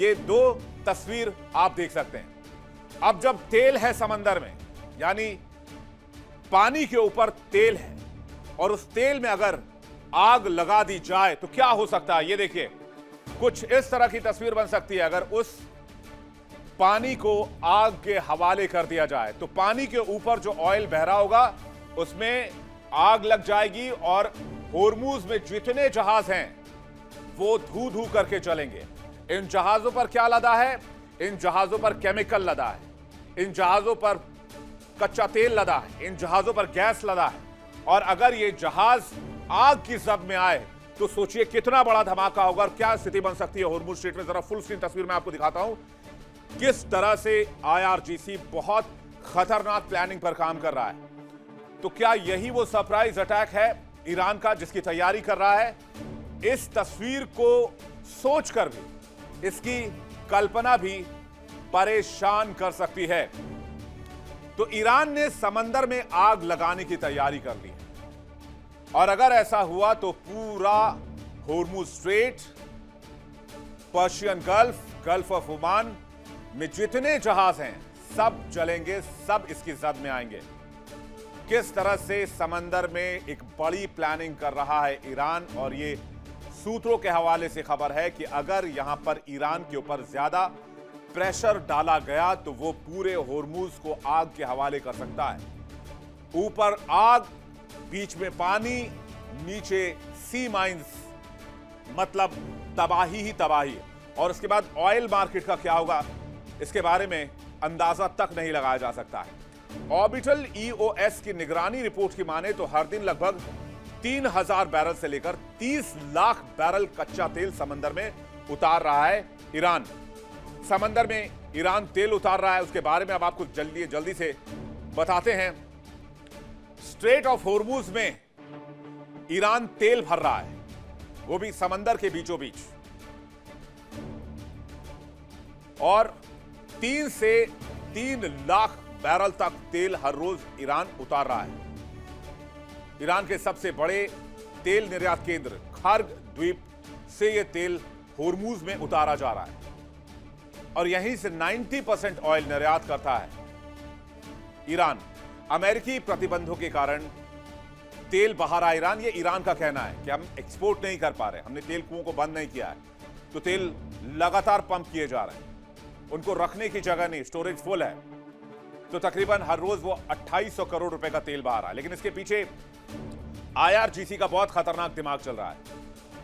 ये दो तस्वीर आप देख सकते हैं। अब जब तेल है समंदर में, यानी पानी के ऊपर तेल है, और उस तेल में अगर आग लगा दी जाए तो क्या हो सकता है, ये देखिए। कुछ इस तरह की तस्वीर बन सकती है। अगर उस पानी को आग के हवाले कर दिया जाए तो पानी के ऊपर जो ऑयल बह रहा होगा उसमें आग लग जाएगी, और होर्मुज में जितने जहाज हैं वो धू धू करके चलेंगे। इन जहाजों पर क्या लदा है? इन जहाजों पर केमिकल लदा है, इन जहाजों पर कच्चा तेल लदा है, इन जहाजों पर गैस लदा है। और अगर ये जहाज आग की जद में आए तो सोचिए कितना बड़ा धमाका होगा और क्या स्थिति बन सकती है होर्मुज स्ट्रेट में। जरा फुल स्क्रीन तस्वीर में आपको दिखाता हूं किस तरह से IRGC बहुत खतरनाक प्लानिंग पर काम कर रहा है। तो क्या यही वो सरप्राइज अटैक है ईरान का जिसकी तैयारी कर रहा है? इस तस्वीर को सोचकर भी, इसकी कल्पना भी परेशान कर सकती है। तो ईरान ने समंदर में आग लगाने की तैयारी कर ली है, और अगर ऐसा हुआ तो पूरा Hormuz strait, Persian gulf, gulf of Oman में जितने जहाज हैं सब जलेंगे, सब इसकी जद में आएंगे। किस तरह से समंदर में एक बड़ी प्लानिंग कर रहा है ईरान, और ये सूत्रों के हवाले से खबर है कि अगर यहां पर ईरान के ऊपर ज्यादा प्रेशर डाला गया तो वो पूरे होर्मुज को आग के हवाले कर सकता है। ऊपर आग, बीच में पानी, नीचे सी माइंस, मतलब तबाही ही तबाही। और उसके बाद ऑयल मार्केट का क्या होगा इसके बारे में अंदाजा तक नहीं लगाया जा सकता है। ऑर्बिटल EOS की निगरानी रिपोर्ट की माने तो हर दिन लगभग 3000 बैरल से लेकर 30 लाख बैरल कच्चा तेल समंदर में उतार रहा है ईरान। समंदर में ईरान तेल उतार रहा है, उसके बारे में अब आपको जल्दी से बताते हैं। स्ट्रेट ऑफ होर्मुज में ईरान तेल भर रहा है, वो भी समंदर के बीचों बीच, और 3 से 3 लाख बैरल तक तेल हर रोज ईरान उतार रहा है। ईरान के सबसे बड़े तेल निर्यात केंद्र खार्ग द्वीप से यह तेल होर्मुज में उतारा जा रहा है, और यहीं से 90% ऑयल निर्यात करता है ईरान। अमेरिकी प्रतिबंधों के कारण तेल बहा रहा है ईरान। ये ईरान का कहना है कि हम एक्सपोर्ट नहीं कर पा रहे, हमने तेल कुओं को बंद नहीं किया है, तो तेल लगातार पंप किए जा रहे हैं, उनको रखने की जगह नहीं, स्टोरेज फुल है। तो तकरीबन हर रोज वो 2800 करोड़ रुपए का तेल बहा रहा है। लेकिन इसके पीछे IRGC का बहुत खतरनाक दिमाग चल रहा है।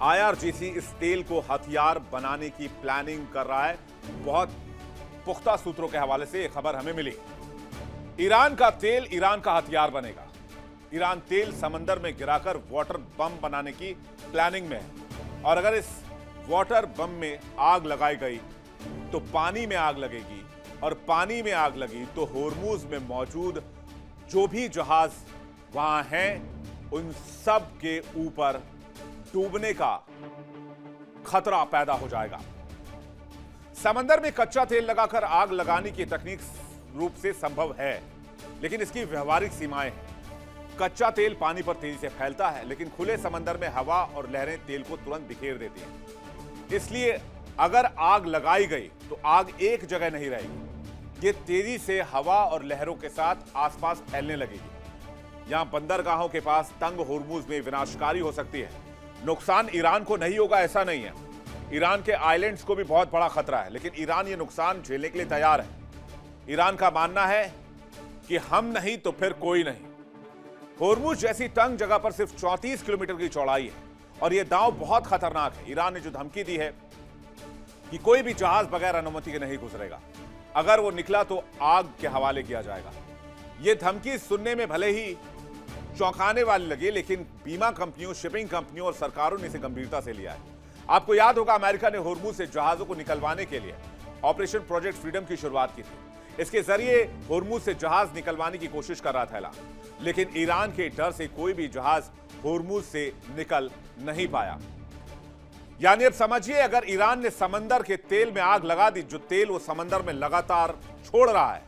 IRGC इस तेल को हथियार बनाने की प्लानिंग कर रहा है। बहुत पुख्ता सूत्रों के हवाले से यह खबर हमें मिली। ईरान का तेल ईरान का हथियार बनेगा। ईरान तेल समंदर में गिराकर वाटर बम बनाने की प्लानिंग में है, और अगर इस वाटर बम में आग लगाई गई तो पानी में आग लगेगी, और पानी में आग लगी तो होर्मुज में मौजूद जो भी जहाज वहां हैं उन सब के ऊपर डूबने का खतरा पैदा हो जाएगा। समंदर में कच्चा तेल लगाकर आग लगाने की तकनीक रूप से संभव है, लेकिन इसकी व्यवहारिक सीमाएं हैं। कच्चा तेल पानी पर तेजी से फैलता है, लेकिन खुले समंदर में हवा और लहरें तेल को तुरंत बिखेर देती हैं। इसलिए अगर आग लगाई गई तो आग एक जगह नहीं रहेगी, ये तेजी से हवा और लहरों के साथ आसपास फैलने लगेगी। यहां बंदरगाहों के पास तंग होर्मुज में विनाशकारी हो सकती है। नुकसान ईरान को नहीं होगा ऐसा नहीं है, ईरान के आइलैंड्स को भी बहुत बड़ा खतरा है, लेकिन ईरान ये नुकसान झेलने के लिए तैयार है। ईरान का मानना है कि हम नहीं तो फिर कोई नहीं। होर्मुज जैसी तंग जगह पर सिर्फ 34 किलोमीटर की चौड़ाई है, और यह दांव बहुत खतरनाक है। ईरान ने जो धमकी दी है कि कोई भी जहाज बगैर अनुमति के नहीं गुजरेगा, अगर वो निकला तो आग के हवाले किया जाएगा। यह धमकी सुनने में भले ही चौंकाने वाली लगी, लेकिन बीमा कंपनियों, शिपिंग कंपनियों और सरकारों ने इसे गंभीरता से लिया है। आपको याद होगा अमेरिका ने होर्मुज से जहाजों को निकलवाने के लिए ऑपरेशन प्रोजेक्ट फ्रीडम की शुरुआत की थी। इसके जरिए होर्मुज से जहाज निकलवाने की कोशिश कर रहा था, लेकिन ईरान के डर से कोई भी जहाज होर्मुज से निकल नहीं पाया। यानी अब समझिए, अगर ईरान ने समंदर के तेल में आग लगा दी, जो तेल वो समंदर में लगातार छोड़ रहा है,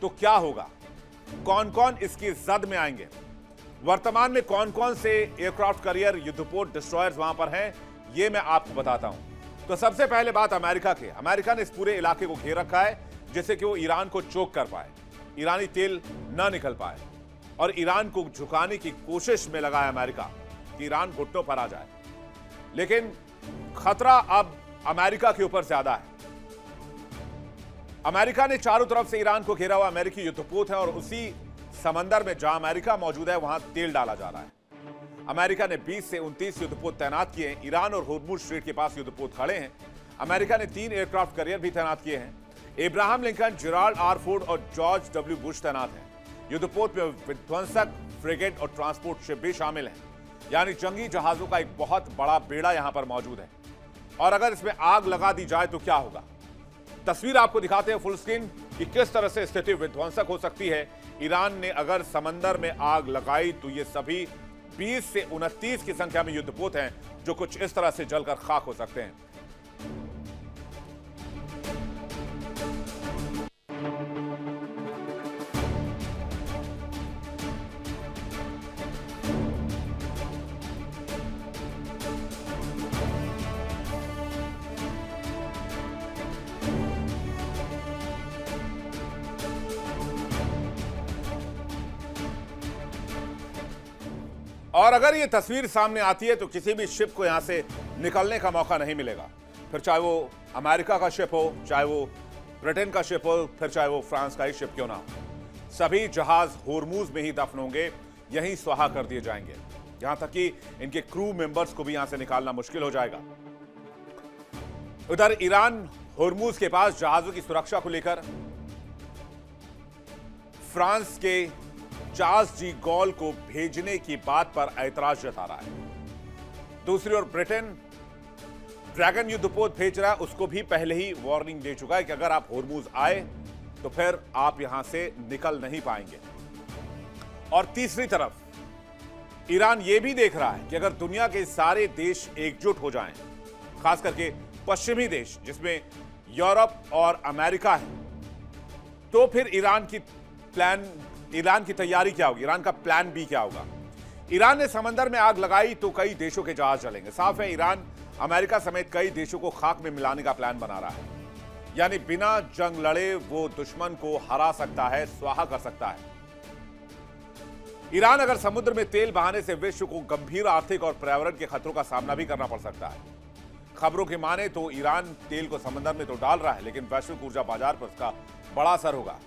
तो क्या होगा? कौन कौन इसकी जद में आएंगे? वर्तमान में कौन कौन से एयरक्राफ्ट कैरियर, युद्धपोत, डिस्ट्रॉयर्स वहां पर हैं, ये मैं आपको बताता हूं। तो सबसे पहले बात अमेरिका ने इस पूरे इलाके को घेर रखा है जिससे कि वो ईरान को चोक कर पाए, ईरानी तेल न निकल पाए, और ईरान को झुकाने की कोशिश में लगा है अमेरिका कि ईरान घुटनों पर आ जाए। लेकिन खतरा अब अमेरिका के ऊपर ज्यादा है। अमेरिका ने चारों तरफ से ईरान को घेरा हुआ अमेरिकी युद्धपोत है और उसी समंदर में जहां अमेरिका मौजूद है वहां तेल डाला जा रहा है। अमेरिका ने 20 से 29 युद्धपोत तैनात किए हैं। ईरान और होर्मुज स्ट्रेट के पास युद्धपोत खड़े हैं। अमेरिका ने 3 एयरक्राफ्ट कैरियर भी तैनात किए हैं। Ibrahim Lincoln, Gerald R Ford और जॉर्ज डब्ल्यू बुश तैनात हैं। युद्धपोत में विध्वंसक, फ्रिगेट और ट्रांसपोर्ट शिप भी शामिल हैं, यानी जंगी जहाजों का एक बहुत बड़ा बेड़ा यहां पर मौजूद है। और अगर इसमें आग लगा दी जाए तो क्या होगा? तस्वीर आपको दिखाते हैं फुल स्क्रीन कि किस तरह से स्थिति विध्वंसक हो सकती है। ईरान ने अगर समंदर में आग लगाई तो ये सभी 20 से 29 की संख्या में युद्धपोत हैं जो कुछ इस तरह से जलकर खाक हो सकते हैं। और अगर ये तस्वीर सामने आती है तो किसी भी शिप को यहां से निकलने का मौका नहीं मिलेगा, फिर चाहे वो अमेरिका का शिप हो, चाहे वो ब्रिटेन का शिप हो, फिर चाहे वो फ्रांस का ही शिप क्यों ना हो। सभी जहाज होर्मुज में ही दफन होंगे, यहीं स्वाहा कर दिए जाएंगे, यहां तक कि इनके क्रू मेंबर्स को भी यहां से निकालना मुश्किल हो जाएगा। उधर ईरान होर्मुज के पास जहाजों की सुरक्षा को लेकर फ्रांस के चार्ल्स डी गॉल को भेजने की बात पर ऐतराज जता रहा है। दूसरी ओर ब्रिटेन ड्रैगन युद्धपोत भेज रहा है, उसको भी पहले ही वार्निंग दे चुका है कि अगर आप होर्मुज आए तो फिर आप यहां से निकल नहीं पाएंगे। और तीसरी तरफ ईरान यह भी देख रहा है कि अगर दुनिया के सारे देश एकजुट हो जाएं, खास करके पश्चिमी देश जिसमें यूरोप और अमेरिका है, तो फिर ईरान की तैयारी क्या होगी, ईरान का प्लान बी क्या होगा। ईरान ने समंदर में आग लगाई तो कई देशों के जहाज जलेंगे। साफ है ईरान अमेरिका समेत कई देशों को खाक में मिलाने का प्लान बना रहा है, यानी बिना जंग लड़े वो दुश्मन को हरा सकता है, स्वाहा कर सकता है। ईरान अगर समुद्र में तेल बहाने से विश्व को गंभीर आर्थिक और पर्यावरण के खतरों का सामना भी करना पड़ सकता है। खबरों की माने तो ईरान तेल को समंदर में तो डाल रहा है, लेकिन वैश्विक ऊर्जा बाजार पर इसका बड़ा असर होगा।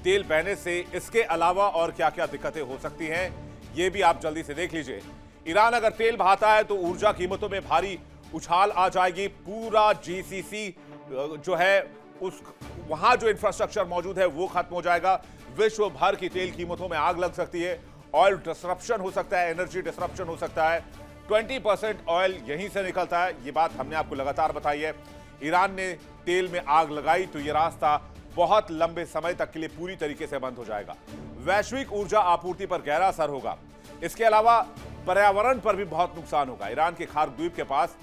तेल बहने से इसके अलावा और क्या क्या दिक्कतें हो सकती हैं, ये भी आप जल्दी से देख लीजिए। ईरान अगर तेल बहाता है तो ऊर्जा कीमतों में भारी उछाल आ जाएगी। पूरा जीसीसी जो है उस वहां जो इंफ्रास्ट्रक्चर मौजूद है वो खत्म हो जाएगा। विश्व भर की तेल कीमतों में आग लग सकती है। ऑयल डिसरप्शन हो सकता है, एनर्जी डिसरप्शन हो सकता है। 20% ऑयल यहीं से निकलता है, ये बात हमने आपको लगातार बताई है। ईरान ने तेल में आग लगाई तो ये रास्ता बहुत लंबे समय तक के लिए पूरी तरीके से बंद हो जाएगा। वैश्विक ऊर्जा आपूर्ति पर गहरा असर होगा। इसके अलावा पर्यावरण पर भी बहुत नुकसान होगा। ईरान के खार्क द्वीप के पास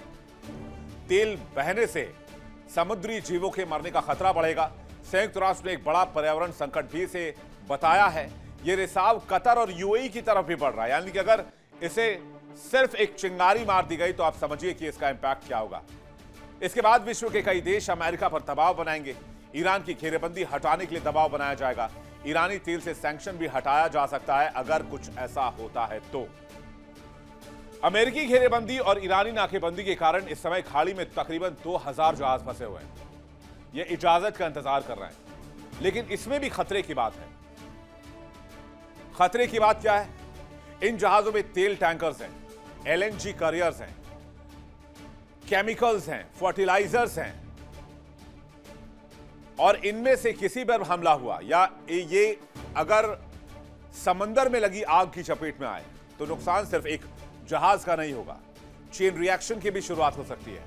तेल बहने से समुद्री जीवों के मरने का खतरा बढ़ेगा। संयुक्त राष्ट्र ने एक बड़ा पर्यावरण संकट भी इसे बताया है। यह रिसाव कतर और यूएई की तरफ भी बढ़ रहा है, यानी कि अगर इसे सिर्फ एक चिंगारी मार दी गई तो आप समझिए कि इसका इंपैक्ट क्या होगा। इसके बाद विश्व के कई देश अमेरिका पर दबाव बनाएंगे। ईरान की घेरेबंदी हटाने के लिए दबाव बनाया जाएगा। ईरानी तेल से सैंक्शन भी हटाया जा सकता है अगर कुछ ऐसा होता है तो। अमेरिकी घेरेबंदी और ईरानी नाकेबंदी के कारण इस समय खाड़ी में तकरीबन 2000 जहाज फंसे हुए हैं। ये इजाजत का इंतजार कर रहे हैं, लेकिन इसमें भी खतरे की बात है। खतरे की बात क्या है? इन जहाजों में तेल टैंकर्स हैं, एलएनजी कैरियर्स हैं, केमिकल्स हैं, फर्टिलाइजर्स हैं, और इनमें से किसी पर हमला हुआ या ये अगर समंदर में लगी आग की चपेट में आए तो नुकसान सिर्फ एक जहाज का नहीं होगा, चेन रिएक्शन की भी शुरुआत हो सकती है।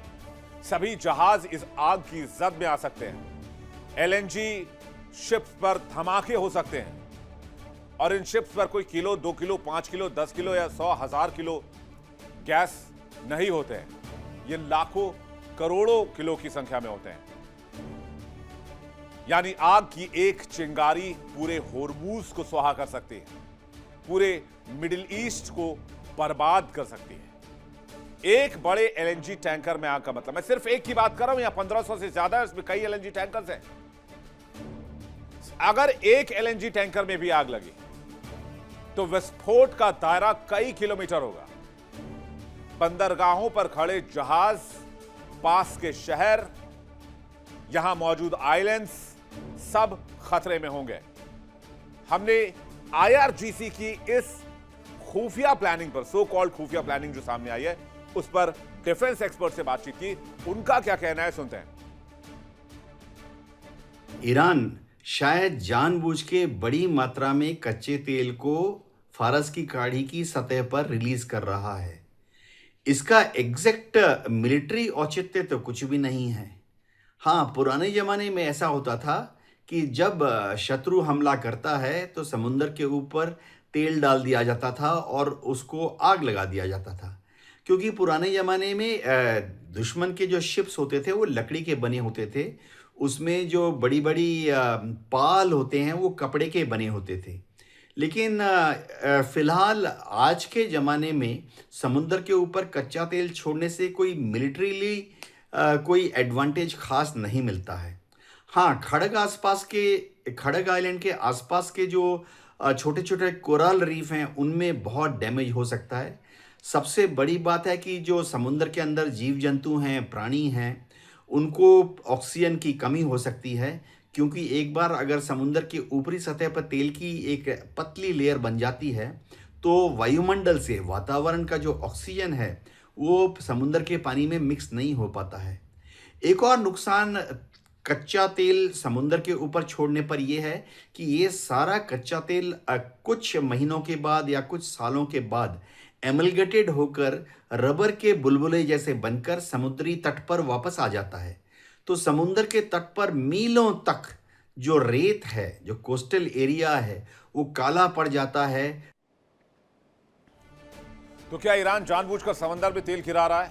सभी जहाज इस आग की जद में आ सकते हैं। एलएनजी शिप्स पर धमाके हो सकते हैं और इन शिप्स पर कोई किलो, 2 किलो, 5 किलो, 10 किलो या 100,000 किलो गैस नहीं होते हैं। ये लाखों करोड़ों किलो की संख्या में होते हैं। यानी आग की एक चिंगारी पूरे होर्मुज को सुहा कर सकती है, पूरे मिडिल ईस्ट को बर्बाद कर सकती है। एक बड़े एलएनजी टैंकर में आग का मतलब, मैं सिर्फ एक की बात कर रहा हूं, या 1500 से ज्यादा है, उसमें कई एलएनजी टैंकर्स हैं। अगर एक एलएनजी टैंकर में भी आग लगी तो विस्फोट का दायरा कई किलोमीटर होगा। बंदरगाहों पर खड़े जहाज, पास के शहर, यहां मौजूद आइलैंड्स सब खतरे में होंगे। हमने आईआरजीसी की इस खुफिया प्लानिंग पर, सो कॉल्ड खुफिया प्लानिंग जो सामने आई है, उस पर डिफेंस एक्सपर्ट से बातचीत की। उनका क्या कहना है सुनते हैं। ईरान शायद जानबूझ के बड़ी मात्रा में कच्चे तेल को फारस की खाड़ी की सतह पर रिलीज कर रहा है। इसका एग्जैक्ट मिलिट्री औचित्य तो कुछ भी नहीं है। हाँ, पुराने जमाने में ऐसा होता था कि जब शत्रु हमला करता है तो समुद्र के ऊपर तेल डाल दिया जाता था और उसको आग लगा दिया जाता था, क्योंकि पुराने ज़माने में दुश्मन के जो शिप्स होते थे वो लकड़ी के बने होते थे। उसमें जो बड़ी बड़ी पाल होते हैं वो कपड़े के बने होते थे। लेकिन फिलहाल आज के ज़माने में समुद्र के ऊपर कच्चा तेल छोड़ने से कोई मिलिट्रीली कोई एडवांटेज खास नहीं मिलता है। हाँ, खड़ग आइलैंड के आसपास के जो छोटे छोटे कोरल रीफ हैं उनमें बहुत डैमेज हो सकता है। सबसे बड़ी बात है कि जो समुद्र के अंदर जीव जंतु हैं, प्राणी हैं, उनको ऑक्सीजन की कमी हो सकती है, क्योंकि एक बार अगर समुद्र की ऊपरी सतह पर तेल की एक पतली लेयर बन जाती है तो वायुमंडल से वातावरण का जो ऑक्सीजन है वो समुद्र के पानी में मिक्स नहीं हो पाता है। एक और नुकसान कच्चा तेल समुद्र के ऊपर छोड़ने पर यह है कि ये सारा कच्चा तेल कुछ महीनों के बाद या कुछ सालों के बाद एमलगेटेड होकर रबर के बुलबुले जैसे बनकर समुद्री तट पर वापस आ जाता है। तो समुद्र के तट पर मीलों तक जो रेत है, जो कोस्टल एरिया है, वो काला पड़ जाता है। तो क्या ईरान जानबूझकर समंदर में तेल गिरा रहा है?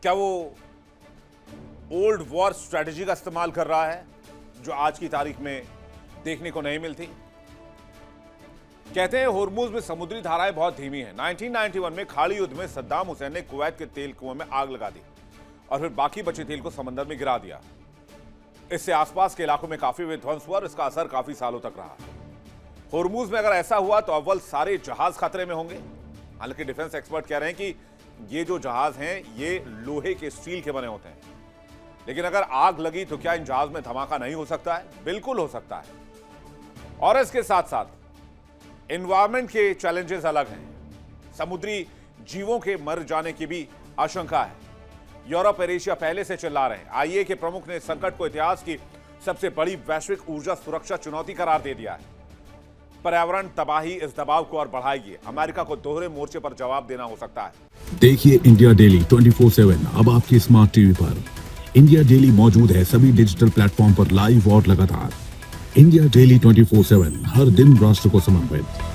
क्या वो ओल्ड वॉर स्ट्रेटजी का इस्तेमाल कर रहा है जो आज की तारीख में देखने को नहीं मिलती? कहते हैं होर्मुज में समुद्री धाराएं बहुत धीमी हैं। 1991 में खाड़ी युद्ध में सद्दाम हुसैन ने कुवैत के तेल कुएं में आग लगा दी और फिर बाकी बचे तेल को समंदर में गिरा दिया। इससे आसपास के इलाकों में काफी विध्वंस हुआ और इसका असर काफी सालों तक रहा। होर्मुज में अगर ऐसा हुआ तो अव्वल सारे जहाज खतरे में होंगे। हालांकि डिफेंस एक्सपर्ट कह रहे हैं कि ये जो जहाज हैं ये लोहे के, स्टील के बने होते हैं। लेकिन अगर आग लगी तो क्या इन जहाज में धमाका नहीं हो सकता है? बिल्कुल हो सकता है। और इसके साथ साथ एनवायरमेंट के चैलेंजेस अलग हैं। समुद्री जीवों के मर जाने की भी आशंका है। यूरोप और एशिया पहले से चिल्ला रहे हैं। आईईए के प्रमुख ने संकट को इतिहास की सबसे बड़ी वैश्विक ऊर्जा सुरक्षा चुनौती करार दे दिया है। पर्यावरण तबाही इस दबाव को और बढ़ाएगी। अमेरिका को दोहरे मोर्चे पर जवाब देना हो सकता है। देखिए इंडिया डेली 24/7 अब आपकी स्मार्ट टीवी पर। इंडिया डेली मौजूद है सभी डिजिटल प्लेटफॉर्म पर लाइव और लगातार। इंडिया डेली 24/7 हर दिन राष्ट्र को समर्पित।